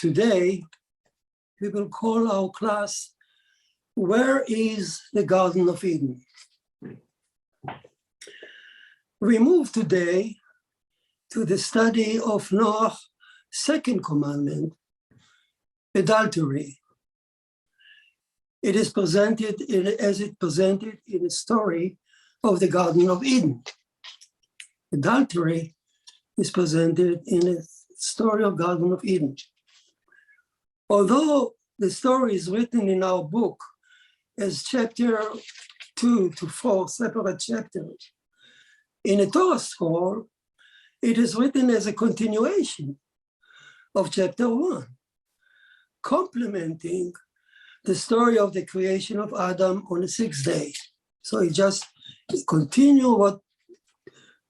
Today, we will call our class, Where is the Garden of Eden? We move today to the study of Noah's second commandment, adultery. It is presented as it presented in the story of the Garden of Eden. Adultery is presented in the story of Garden of Eden. Although the story is written in our book as chapter 2 to 4 separate chapters, in a Torah scroll, it is written as a continuation of chapter 1, complementing the story of the creation of Adam on the sixth day. So it just continues what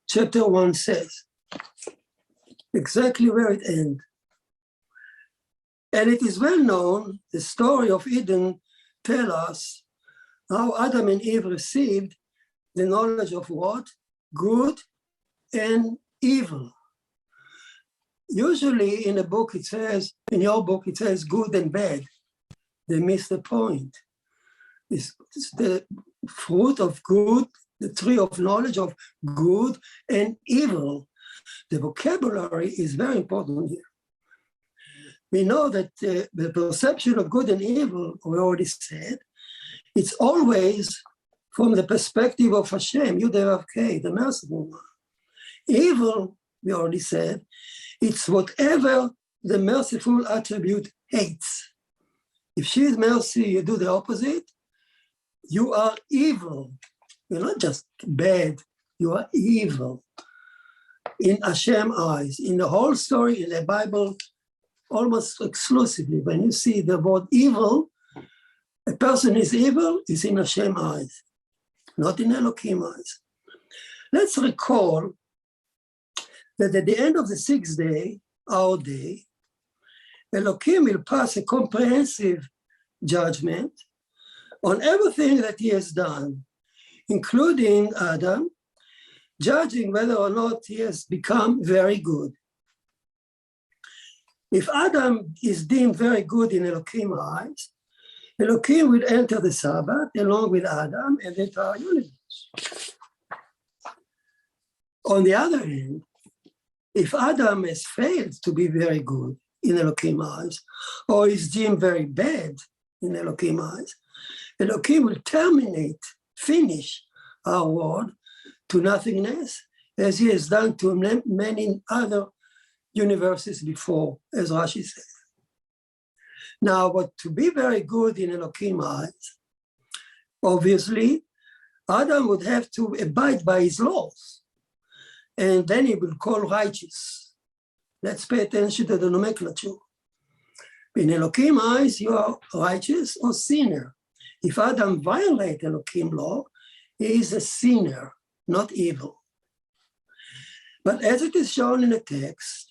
chapter 1 says, exactly where it ends. And it is well known, the story of Eden tells us how Adam and Eve received the knowledge of what? Good and evil. Usually in a book it says, in your book it says good and bad. They miss the point. It's the fruit of good, the tree of knowledge of good and evil. The vocabulary is very important here. We know that the perception of good and evil, we already said, it's always from the perspective of Hashem, Yud-Vav-Kei, the merciful one. Evil, we already said, it's whatever the merciful attribute hates. If she is mercy, you do the opposite, you are evil. You're not just bad, you are evil. In Hashem's eyes, in the whole story in the Bible, almost exclusively, when you see the word evil, a person is evil, is in Hashem's eyes, not in Elohim's eyes. Let's recall that at the end of the sixth day, our day, Elohim will pass a comprehensive judgment on everything that he has done, including Adam, judging whether or not he has become very good. If Adam is deemed very good in Elohim's eyes, Elohim will enter the Sabbath along with Adam and the entire universe. On the other hand, if Adam has failed to be very good in Elohim's eyes, or is deemed very bad in Elohim's eyes, Elohim will terminate, finish our world to nothingness, as he has done to many other universes before, as Rashi says. Now, but to be very good in Elohim's eyes, obviously, Adam would have to abide by his laws, and then he will call righteous. Let's pay attention to the nomenclature. In Elohim's eyes, you are righteous or sinner. If Adam violates Elohim's law, he is a sinner, not evil. But as it is shown in the text,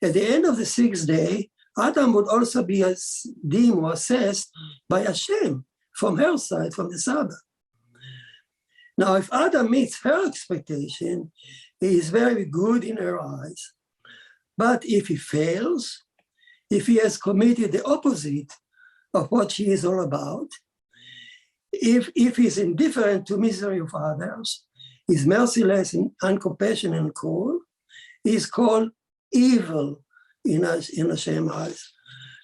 at the end of the sixth day, Adam would also be deemed or assessed by Hashem from her side, from the Sabbath. Now, if Adam meets her expectation, he is very good in her eyes. But if he fails, if he has committed the opposite of what she is all about, if he's indifferent to misery of others, is merciless and uncompassionate and cruel, is called evil in Hashem's eyes.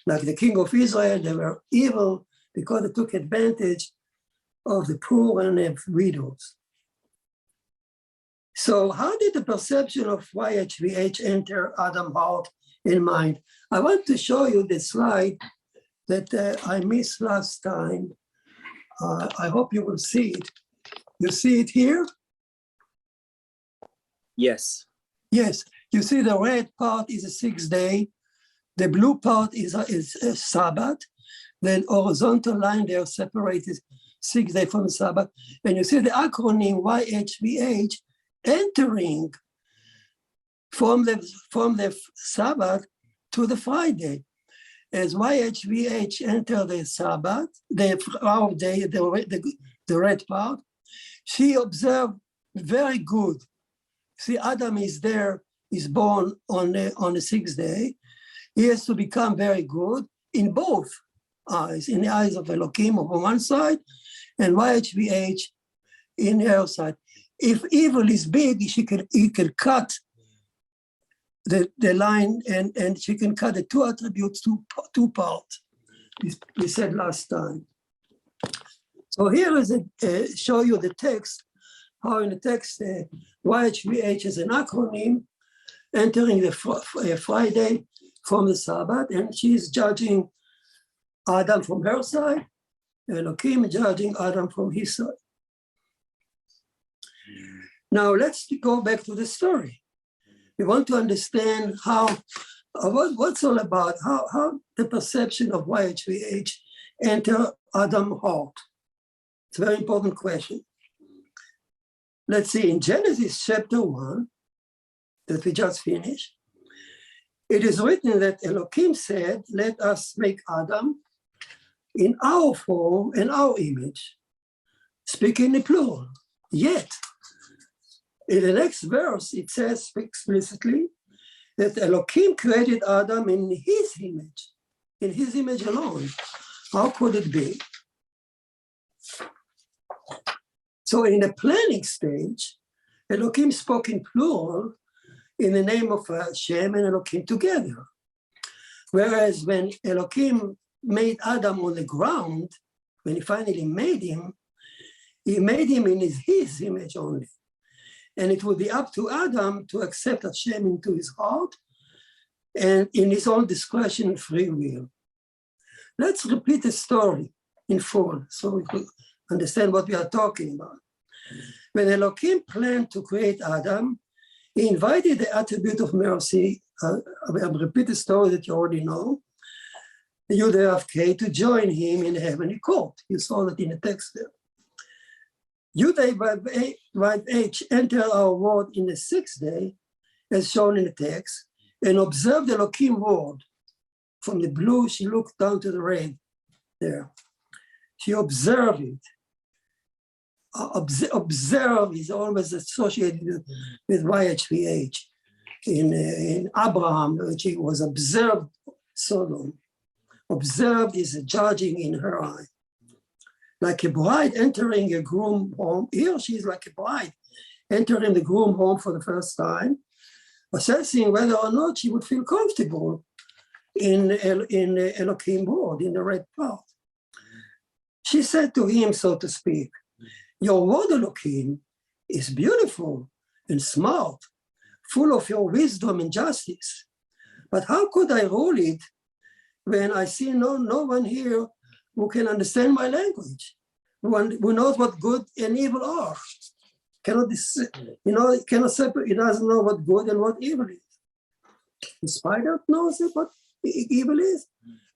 Like the king of Israel, they were evil because they took advantage of the poor and the widows. So how did the perception of YHVH enter Adam's heart and mind? I want to show you the slide that I missed last time. I hope you will see it. You see it here? Yes. Yes. You see the red part is the sixth day. The blue part is a Sabbath. Then horizontal line, they are separated 6 days from the Sabbath. And you see the acronym YHVH entering from the Sabbath to the Friday. As YHVH enter the Sabbath, our day, the red part, she observed very good. See, Adam is there, is born on the sixth day. he has to become very good in both eyes, in the eyes of Elohim on one side, and YHVH in her side. If evil is big, he can cut the line, and she can cut the two attributes to two parts. We said last time. So here is show you the text, how in the text YHVH is an acronym entering the Friday from the Sabbath, and she's judging Adam from her side, Elohim judging Adam from his side. Now let's go back to the story. We want to understand what's all about, how the perception of YHVH enter Adam's heart. It's a very important question. Let's see, in Genesis chapter 1, that we just finished, it is written that Elohim said, let us make Adam in our form and our image, speaking in plural. Yet, in the next verse, it says explicitly that Elohim created Adam in his image alone. How could it be? So in the planning stage, Elohim spoke in plural in the name of Hashem and Elohim together. Whereas when Elohim made Adam on the ground, when he finally made him, he made him in his image only. And it would be up to Adam to accept Hashem into his heart and in his own discretion and free will. Let's repeat the story in full so we could understand what we are talking about. When Elohim planned to create Adam, he invited the attribute of mercy, I'll repeat the story that you already know, Yud-K, to join him in the heavenly court. You saw that in the text there. Yud-H entered our world in the sixth day, as shown in the text, and observed Elohim world. From the blue, she looked down to the red there. She observed it. Observe is always associated with YHVH. In Abraham, which he was observed Sodom. Observed is a judging in her eye. Like a bride entering a groom home. Here she is like a bride entering the groom home for the first time, assessing whether or not she would feel comfortable in Elohim world, in the red part. She said to him, so to speak, your word, Elohim, is beautiful and smart, full of your wisdom and justice. But how could I rule it when I see no one here who can understand my language, who knows what good and evil are? Cannot separate. He doesn't know what good and what evil is. The spider knows what evil is.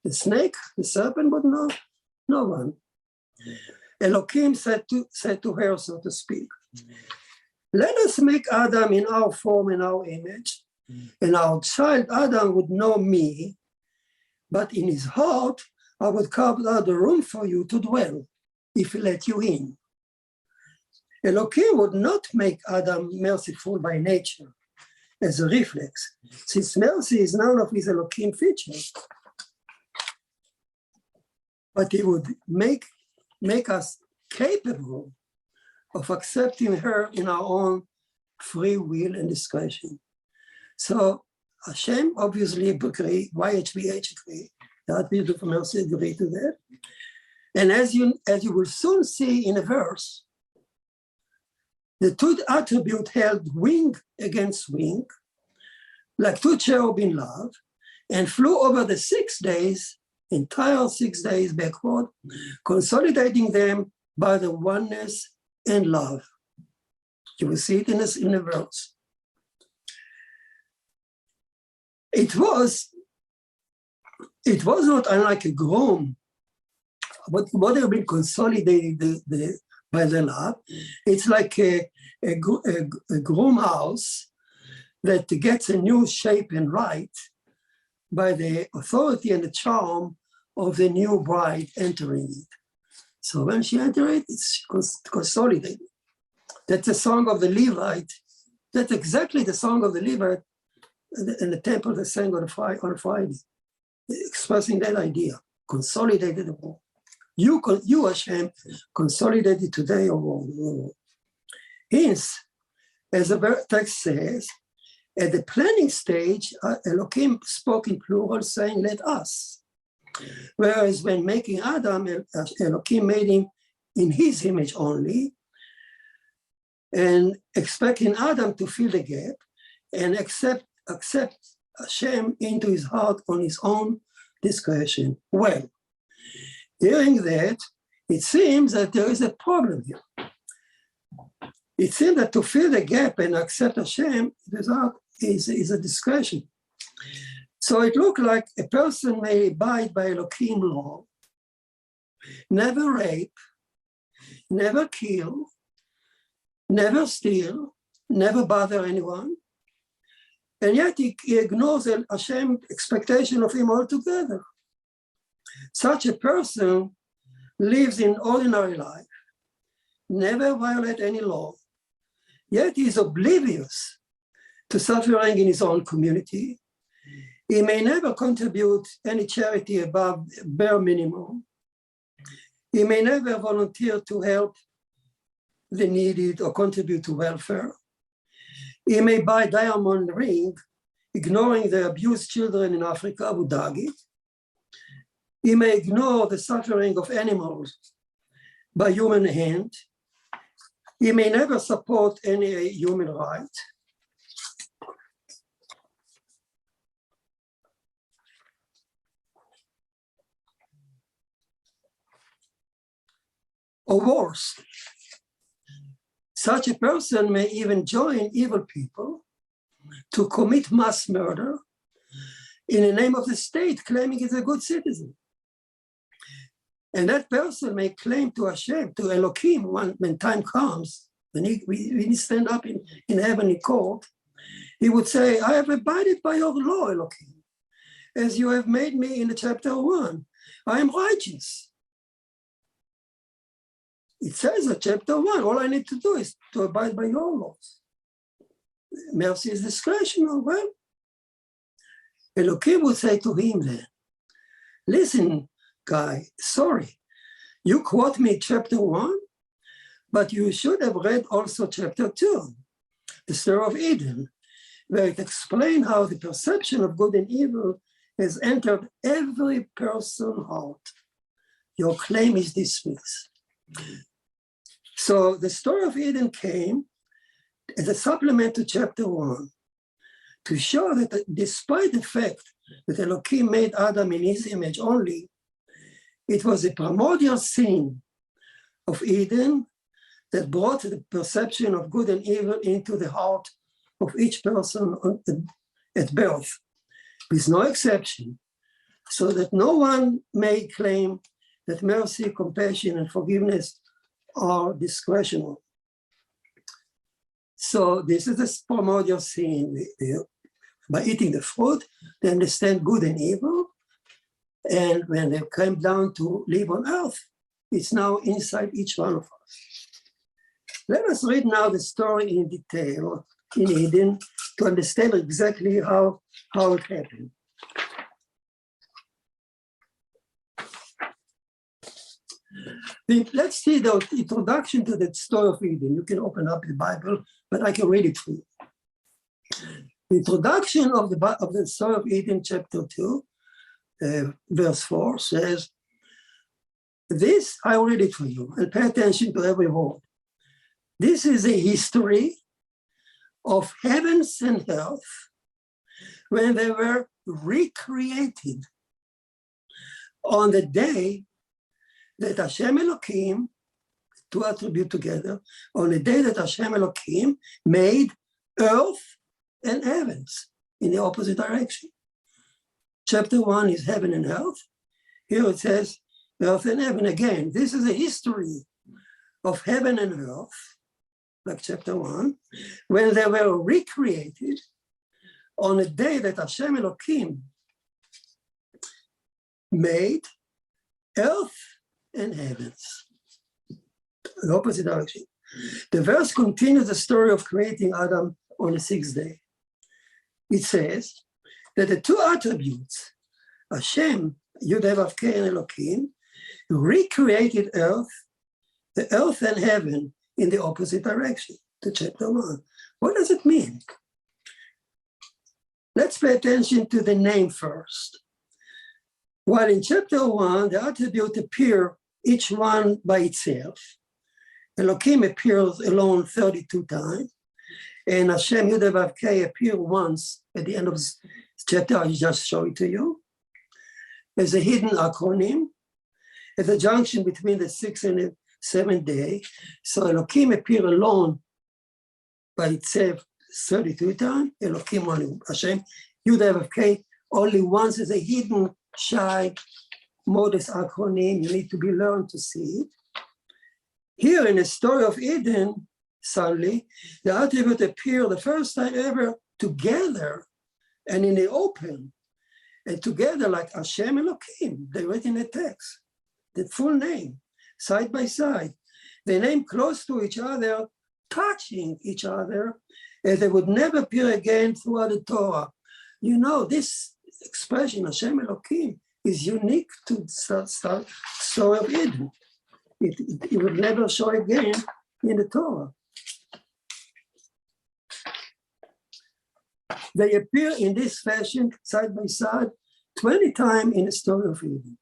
The snake, the serpent, but no one. Elohim said to her, so to speak, let us make Adam in our form and our image, and our child Adam would know me, but in his heart I would carve out the room for you to dwell, if he let you in. Elohim would not make Adam merciful by nature, as a reflex, since mercy is none of his Elohim features. But he would make us capable of accepting her in our own free will and discretion. So Hashem obviously agree, YHVH agree, the attribute of mercy agree to that. And as you will soon see in a verse, the two attributes held wing against wing, like two cherub in love, and flew over the 6 days, entire 6 days backward, consolidating them by the oneness and love. You will see it in the verse. It was not unlike a groom, but what have been consolidated by the love. It's like a groom house that gets a new shape and light by the authority and the charm of the new bride entering it. So when she enters it, it's consolidated. That's the song of the Levite. That's exactly the song of the Levite in the temple that sang on Friday, expressing that idea, consolidated the world. You Hashem, consolidated today your world. Hence, as the text says, at the planning stage, Elohim spoke in plural, saying, let us. Whereas when making Adam, Elohim made him in his image only, and expecting Adam to fill the gap and accept Hashem into his heart on his own discretion. Well, hearing that, it seems that there is a problem here. It seems that to fill the gap and accept Hashem is a discretion. So it looked like a person may abide by Elohim law, never rape, never kill, never steal, never bother anyone, and yet he ignores Hashem's expectation of him altogether. Such a person lives in ordinary life, never violate any law, yet he is oblivious to suffering in his own community. He may never contribute any charity above bare minimum. He may never volunteer to help the needed or contribute to welfare. He may buy diamond ring, ignoring the abused children in Africa, Abu Dhabi. He may ignore the suffering of animals by human hand. He may never support any human right. Or worse, such a person may even join evil people to commit mass murder in the name of the state, claiming he's a good citizen. And that person may claim to Hashem, to Elohim, when time comes, when he stand up in heavenly court, he would say, I have abided by your law, Elohim, as you have made me in the chapter 1. I am righteous. It says in chapter 1, all I need to do is to abide by your laws. Mercy is discretional. Well, Elohim would say to him then, listen, guy, sorry, you quote me chapter 1, but you should have read also chapter 2, the story of Eden, where it explains how the perception of good and evil has entered every person's heart. Your claim is dismissed. So the story of Eden came as a supplement to chapter 1 to show that despite the fact that Elohim made Adam in his image only, it was the primordial sin of Eden that brought the perception of good and evil into the heart of each person at birth, with no exception, so that no one may claim that mercy, compassion, and forgiveness are discretional. So this is the primordial sin. By eating the fruit, they understand good and evil. And when they came down to live on earth, it's now inside each one of us. Let us read now the story in detail in Eden to understand exactly how it happened. Let's see the introduction to the story of Eden. You can open up the Bible, but I can read it for you. The introduction of the story of Eden, chapter 2, verse 4 says, this, I will read it for you, and pay attention to every word. This is a history of heavens and earth when they were recreated on the day that Hashem Elohim, two attributes together, on the day that Hashem Elohim made earth and heavens in the opposite direction. Chapter 1 is heaven and earth. Here it says earth and heaven again. This is a history of heaven and earth, like chapter 1, when they were recreated on a day that Hashem Elohim made earth and heavens, the opposite direction. The verse continues the story of creating Adam on the 6th day. it says that the two attributes, Hashem, Yud-Heh-Vav-Keh, and Elohim, recreated earth, the earth and heaven in the opposite direction to chapter 1. What does it mean? Let's pay attention to the name first. While in chapter 1, the attributes appear each one by itself, Elohim appears alone 32 times, and Hashem Yud-Heh-Vav-Keh appear once at the end of this chapter. I just show it to you. There's a hidden acronym at the junction between the 6th and the 7th day. So Elohim appear alone by itself 32 times. Elohim only, Hashem Yud-Heh-Vav-Keh only once is a hidden, shy, modest acronym. You need to be learned to see it. Here in the story of Eden, suddenly, the attributes appear the first time ever together and in the open, and together like Hashem Elohim. They write in the text, the full name, side by side. They name close to each other, touching each other, as they would never appear again throughout the Torah. You know, this expression, Hashem Elohim, is unique to the story of Eden. It would never show again in the Torah. They appear in this fashion, side by side, 20 times in the story of Eden.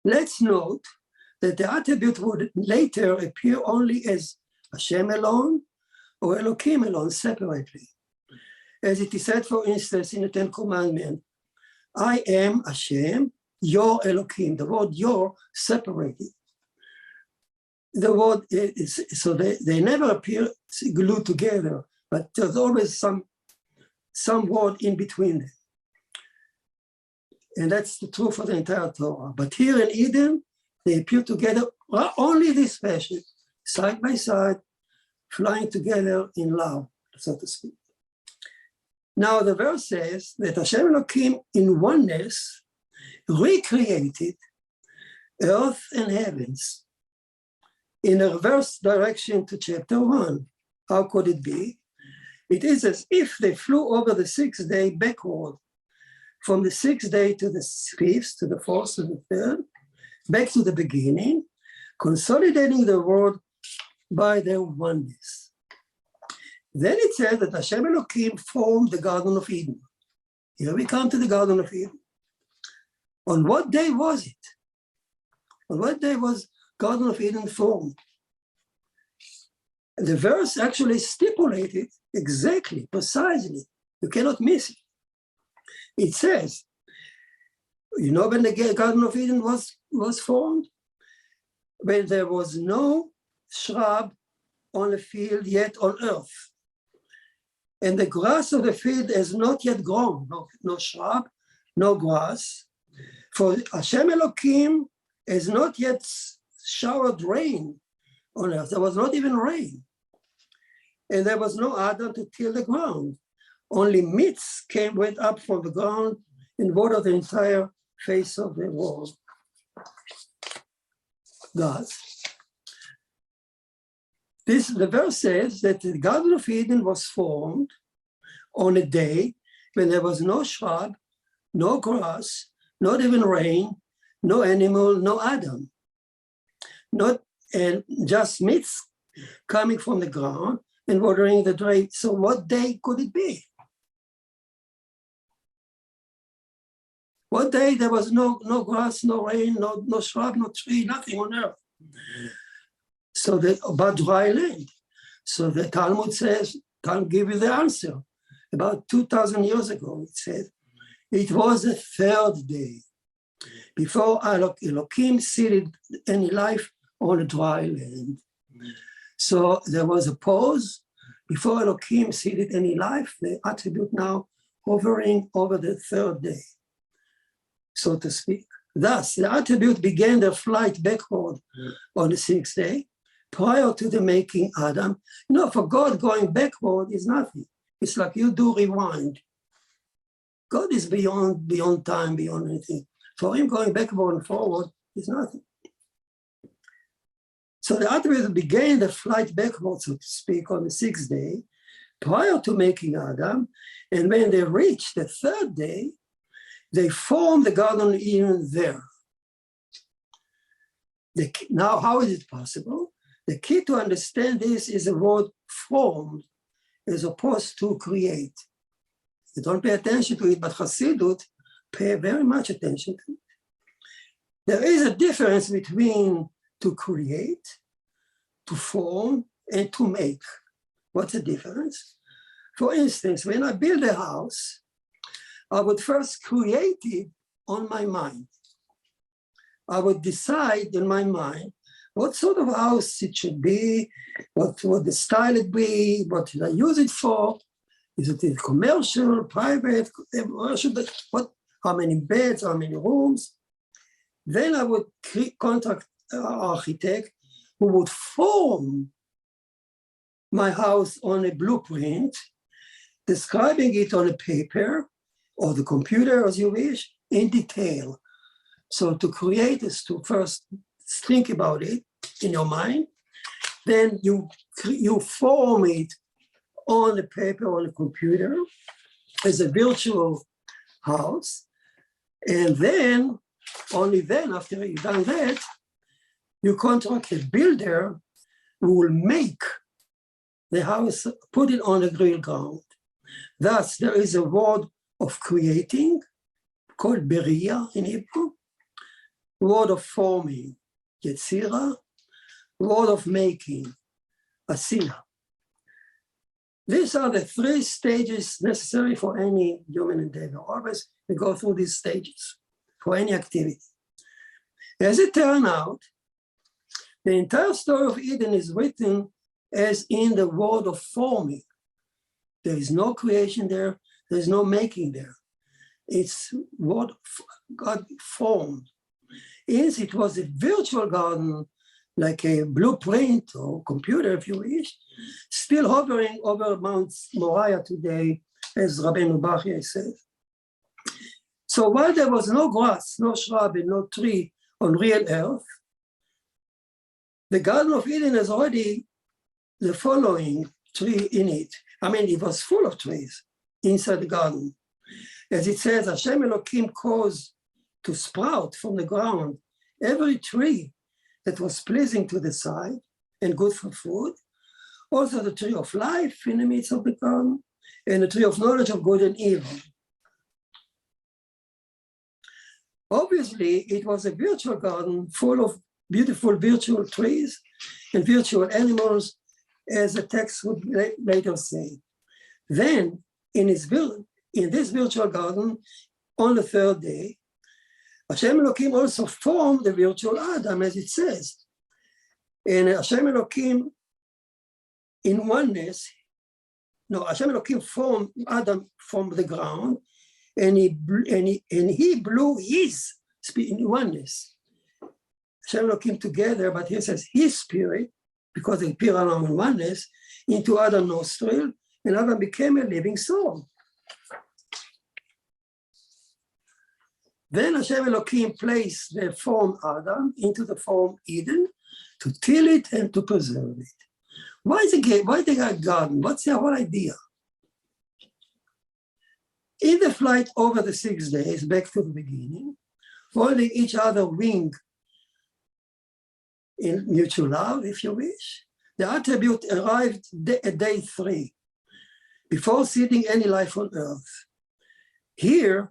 Let's note that the attribute would later appear only as Hashem alone or Elohim alone separately. As it is said, for instance, in the Ten Commandments, I am Hashem, your Elohim. The word your separated. The word is, so they never appear glued together, but there's always some word in between them. And that's the truth for the entire Torah. But here in Eden, they appear together only this fashion, side by side, flying together in love, so to speak. Now the verse says that Hashem Elohim in oneness recreated earth and heavens in a reverse direction to chapter 1. How could it be? It is as if they flew over the 6th day backward, from the 6th day to the 5th, to the 4th, to the 3rd, back to the beginning, consolidating the world by their oneness. Then it says that Hashem Elohim formed the Garden of Eden. Here we come to the Garden of Eden. On what day was it? On what day was Garden of Eden formed? The verse actually stipulated exactly, precisely. You cannot miss it. It says, you know when the Garden of Eden was formed? When there was no shrub on the field yet on earth. And the grass of the field has not yet grown, no shrub, no grass. For Hashem Elohim has not yet showered rain on earth. There was not even rain. And there was no Adam to till the ground. Only myths went up from the ground and watered the entire face of the world. God. The verse says that the Garden of Eden was formed on a day when there was no shrub, no grass, not even rain, no animal, no Adam. And just myths coming from the ground and watering the dry. So what day could it be? What day there was no grass, no rain, no shrub, no tree, nothing on earth. So about dry land. So the Talmud says, can't give you the answer. About 2,000 years ago, it said, it was the 3rd day before Elohim seeded any life on a dry land. So there was a pause before Elohim seeded any life, the attribute now hovering over the 3rd day, so to speak. Thus, the attribute began their flight backward on the 6th day, prior to the making Adam. You know, for God, going backward is nothing. It's like you do rewind. God is beyond time, beyond anything. For him, going backward and forward is nothing. So the attribute began the flight backward, so to speak, on the 6th day, prior to making Adam, and when they reached the third day, they formed the Garden of Eden there. Now, how is it possible? The key to understand this is the word formed as opposed to create. You don't pay attention to it, but Hasidut pay very much attention to it. There is a difference between to create, to form, and to make. What's the difference? For instance, when I build a house, I would first create it on my mind. I would decide in my mind what sort of house it should be, what would the style it be, what should I use it for? Is it commercial, private, how many beds, how many rooms? Then I would contact an architect who would form my house on a blueprint, describing it on a paper or the computer as you wish, in detail. So to create is to first think about it in your mind, then you form it on the paper, on the computer, as a virtual house. And then, only then, after you've done that, you contract a builder who will make the house, put it on the real ground. Thus, there is a word of creating, called beria in Hebrew, word of forming, yetzira, word of making, asina. These are the three stages necessary for any human endeavor. Always we go through these stages for any activity. As it turned out, the entire story of Eden is written as in the word of forming. There is no creation there, there is no making there. It's what God formed. Hence, it was a virtual garden, like a blueprint or computer, if you wish, still hovering over Mount Moriah today, as Rabbi Bachya said. So while there was no grass, no shrub, and no tree on real earth, the Garden of Eden has already the following tree in it. I mean, it was full of trees inside the garden. As it says, Hashem Elohim caused to sprout from the ground every tree that was pleasing to the sight and good for food. Also the tree of life in the midst of the garden, and the tree of knowledge of good and evil. Obviously, it was a virtual garden full of beautiful virtual trees and virtual animals, as the text would later say. Then, in this virtual garden, on the third day, Hashem Elohim also formed the virtual Adam, as it says. And Hashem Elohim, in oneness, Hashem Elohim formed Adam from the ground, and he blew his spirit in oneness. Hashem Elohim together, but he says his spirit, because they appear along in oneness, into Adam's nostril, and Adam became a living soul. Then Hashem Elohim placed the form Adam into the form Eden to till it and to preserve it. Why the garden? What's the whole idea? In the flight over the 6 days, back to the beginning, holding each other wing in mutual love, if you wish, the attribute arrived at day 3, before seeding any life on earth. Here,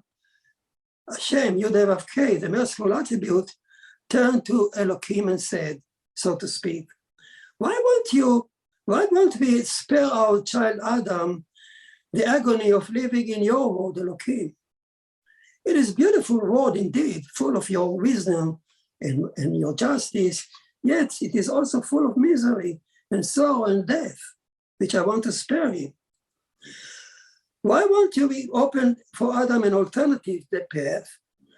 Hashem, Yud-Vav-Kei, the merciful attribute, turned to Elohim and said, so to speak, why won't we spare our child Adam the agony of living in your world, Elohim? It is a beautiful world indeed, full of your wisdom and your justice, yet it is also full of misery and sorrow and death, which I want to spare him. Why won't you be open for Adam an alternative path,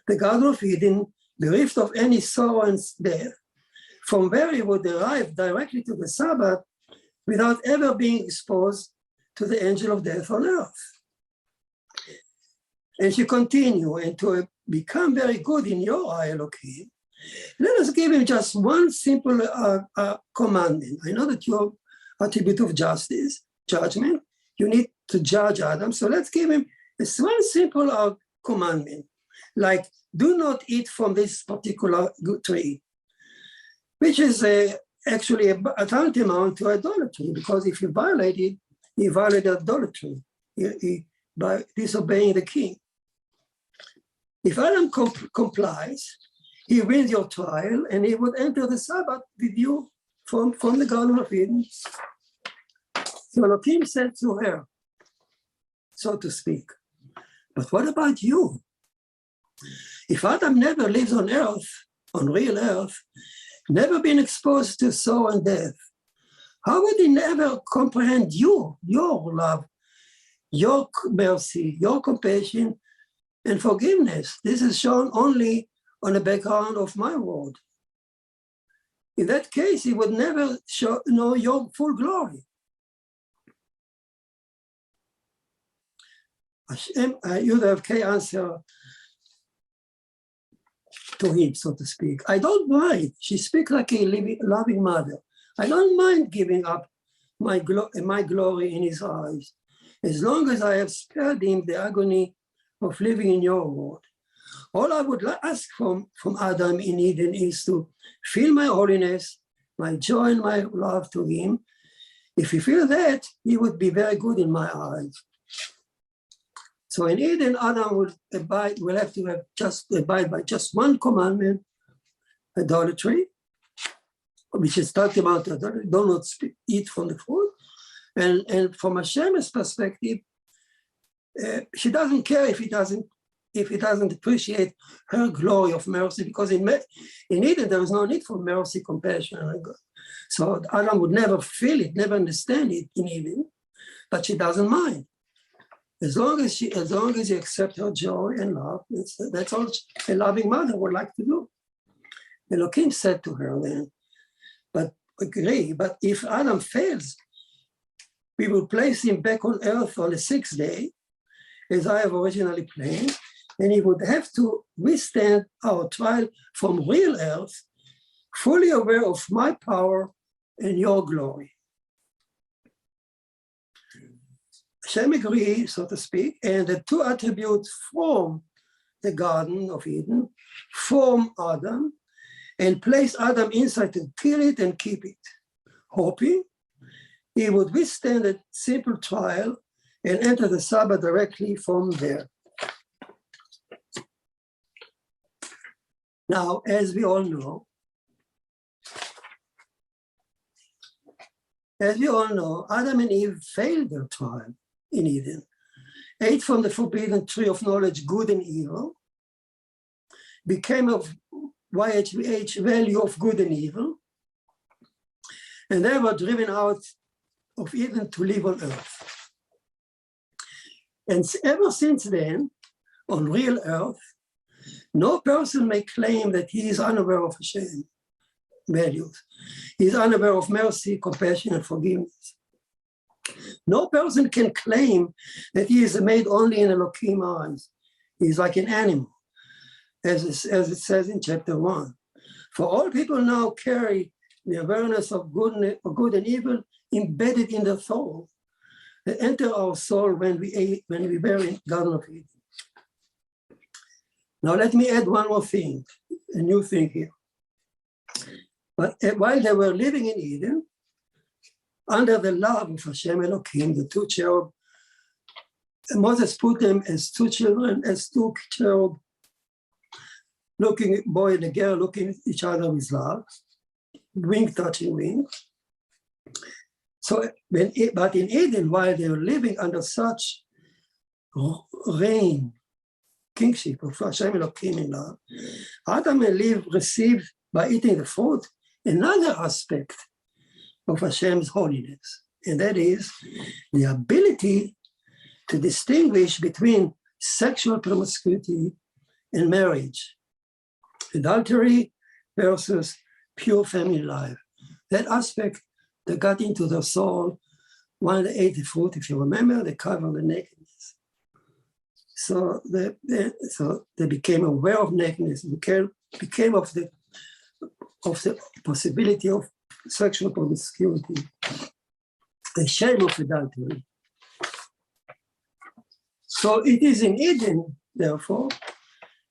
the Garden of Eden, bereft of any sorrow and death, from where he would arrive directly to the Sabbath without ever being exposed to the angel of death on earth? And she continued, and to become very good in your eye, Elohim, let us give him just one simple commandment. I know that your attribute of justice, judgment, you need to judge Adam. So let's give him this one simple commandment, like do not eat from this particular tree, which is actually a tantamount to idolatry, because if you violate it, you violate idolatry by disobeying the king. If Adam complies, he wins your trial, and he would enter the Sabbath with you from the Garden of Eden. So Elohim said to her, so to speak, but what about you? If Adam never lives on earth, on real earth, never been exposed to sorrow and death, how would he never comprehend you, your love, your mercy, your compassion, and forgiveness? This is shown only on the background of my word. In that case, he would never know your full glory. Hashem, Yud-K answer to him, so to speak. I don't mind. She speaks like a loving mother. I don't mind giving up my glory in his eyes, as long as I have spared him the agony of living in your world. All I would ask from Adam in Eden is to feel my holiness, my joy and my love to him. If he feels that, he would be very good in my eyes. So in Eden, Adam will have to abide by just one commandment, idolatry, which is talked about, do not eat from the fruit. And from Hashem's perspective, she doesn't care if he doesn't appreciate her glory of mercy, because in Eden there is no need for mercy, compassion, and God. So Adam would never feel it, never understand it in Eden, but she doesn't mind. As long as he accepts her joy and love, that's all a loving mother would like to do. Elohim said to her then, but if Adam fails, we will place him back on earth on the 6th day, as I have originally planned, and he would have to withstand our trial from real earth, fully aware of my power and your glory. Hashem agreed, so to speak, and the two attributes form the Garden of Eden, form Adam, and place Adam inside to kill it and keep it, hoping he would withstand a simple trial and enter the Sabbath directly from there. Now, as we all know, Adam and Eve failed their trial in Eden, ate from the forbidden tree of knowledge, good and evil, became of YHVH value of good and evil, and they were driven out of Eden to live on earth. And ever since then, on real earth, no person may claim that he is unaware of Hashem values. He is unaware of mercy, compassion, and forgiveness. No person can claim that he is made only in Elohim eyes. He is like an animal, as it says in chapter 1. For all people now carry the awareness of good and evil embedded in the soul. They enter our soul when we were in Garden of Eden. Now let me add one more thing, a new thing here. But while they were living in Eden, under the love of Hashem Elohim, the two cherub, Moses put them as two children, as two cherub, looking, boy and a girl looking at each other with love, wing touching wing. So, but in Eden, while they were living under such reign, kingship of Hashem Elohim in love, Adam and Eve received, by eating the fruit, another aspect of Hashem's holiness, and that is the ability to distinguish between sexual promiscuity and marriage, adultery versus pure family life. That aspect that got into their soul when they ate the fruit, if you remember, they covered the nakedness. So they became aware of nakedness, became of the possibility of sexual promiscuity, the shame of adultery. So it is in Eden, therefore,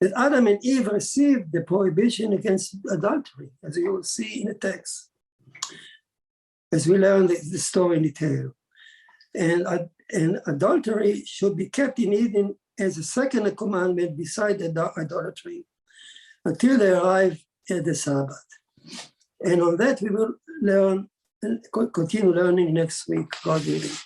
that Adam and Eve received the prohibition against adultery, as you will see in the text, as we learn the story in detail. And adultery should be kept in Eden as a second commandment beside idolatry until they arrive at the Sabbath. And on that we will learn and continue learning next week, God willing.